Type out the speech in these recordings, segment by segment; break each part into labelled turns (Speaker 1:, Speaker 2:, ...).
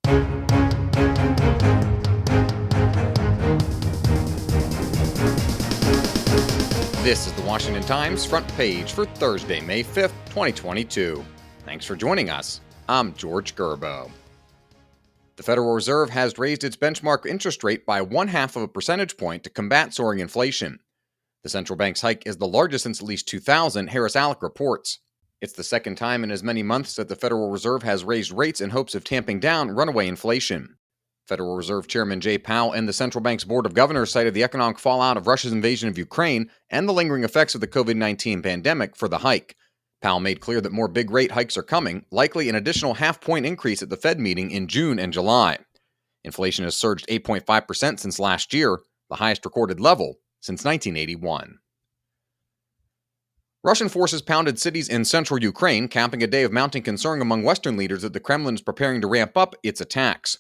Speaker 1: This is the Washington Times front page for Thursday, May 5th, 2022. Thanks for joining us. I'm George Gerbo. The Federal Reserve has raised its benchmark interest rate by 0.5 of a percentage point to combat soaring inflation. The central bank's hike is the largest since at least 2000, Harris-Alec reports. It's the second time in as many months that the Federal Reserve has raised rates in hopes of tamping down runaway inflation. Federal Reserve Chairman Jay Powell and the central bank's Board of Governors cited the economic fallout of Russia's invasion of Ukraine and the lingering effects of the COVID-19 pandemic for the hike. Powell made clear that more big rate hikes are coming, likely an additional half-point increase at the Fed meeting in June and July. Inflation has surged 8.5% since last year, the highest recorded level since 1981. Russian forces pounded cities in central Ukraine, capping a day of mounting concern among Western leaders that the Kremlin is preparing to ramp up its attacks.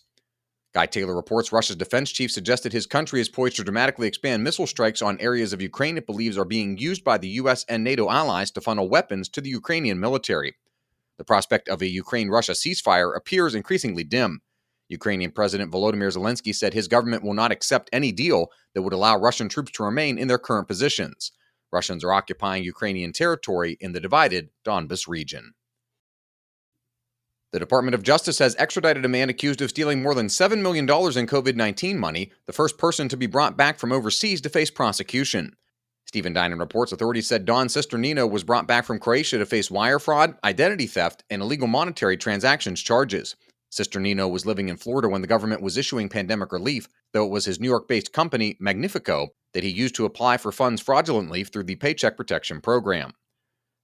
Speaker 1: Guy Taylor reports Russia's defense chief suggested his country is poised to dramatically expand missile strikes on areas of Ukraine it believes are being used by the U.S. and NATO allies to funnel weapons to the Ukrainian military. The prospect of a Ukraine-Russia ceasefire appears increasingly dim. Ukrainian President Volodymyr Zelensky said his government will not accept any deal that would allow Russian troops to remain in their current positions. Russians are occupying Ukrainian territory in the divided Donbas region. The Department of Justice has extradited a man accused of stealing more than $7 million in COVID-19 money, the first person to be brought back from overseas to face prosecution. Stephen Dinan reports authorities said Don's sister Nino was brought back from Croatia to face wire fraud, identity theft, and illegal monetary transactions charges. Sister Nino was living in Florida when the government was issuing pandemic relief, though it was his New York-based company, Magnifico, that he used to apply for funds fraudulently through the Paycheck Protection Program.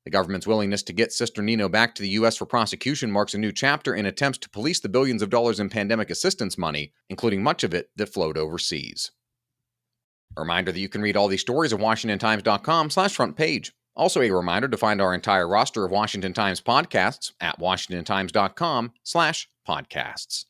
Speaker 1: The government's willingness to get Sister Nino back to the U.S. for prosecution marks a new chapter in attempts to police the billions of dollars in pandemic assistance money, including much of it that flowed overseas. A reminder that you can read all these stories at WashingtonTimes.com/front page. Also a reminder to find our entire roster of Washington Times podcasts at WashingtonTimes.com/podcasts.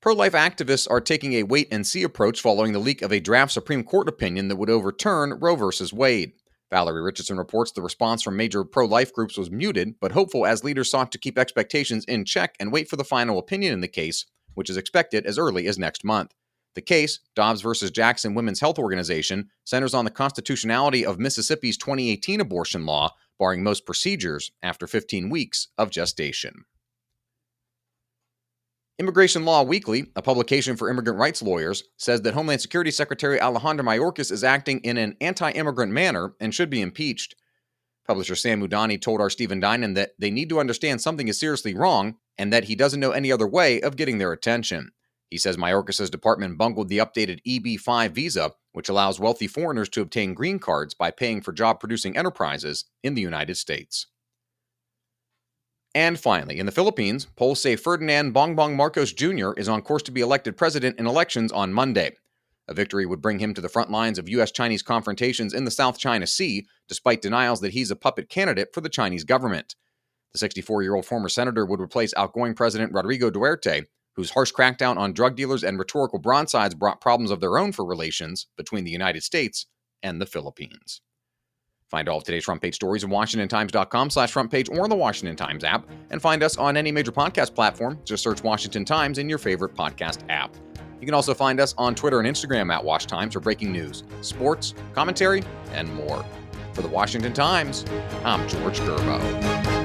Speaker 1: Pro-life activists are taking a wait-and-see approach following the leak of a draft Supreme Court opinion that would overturn Roe v. Wade. Valerie Richardson reports the response from major pro-life groups was muted, but hopeful as leaders sought to keep expectations in check and wait for the final opinion in the case, which is expected as early as next month. The case, Dobbs v. Jackson Women's Health Organization, centers on the constitutionality of Mississippi's 2018 abortion law, barring most procedures after 15 weeks of gestation. Immigration Law Weekly, a publication for immigrant rights lawyers, says that Homeland Security Secretary Alejandro Mayorkas is acting in an anti-immigrant manner and should be impeached. Publisher Sam Moudani told our Stephen Dinan that they need to understand something is seriously wrong and that he doesn't know any other way of getting their attention. He says Mayorkas' department bungled the updated EB-5 visa, which allows wealthy foreigners to obtain green cards by paying for job-producing enterprises in the United States. And finally, in the Philippines, polls say Ferdinand Bongbong Marcos Jr. is on course to be elected president in elections on Monday. A victory would bring him to the front lines of U.S.-Chinese confrontations in the South China Sea, despite denials that he's a puppet candidate for the Chinese government. The 64-year-old former senator would replace outgoing President Rodrigo Duterte, whose harsh crackdown on drug dealers and rhetorical broadsides brought problems of their own for relations between the United States and the Philippines. Find all of today's front page stories at WashingtonTimes.com/front page or on the Washington Times app, and find us on any major podcast platform. Just search Washington Times in your favorite podcast app. You can also find us on Twitter and Instagram at Wash Times for breaking news, sports, commentary, and more. For the Washington Times, I'm George Gerbo.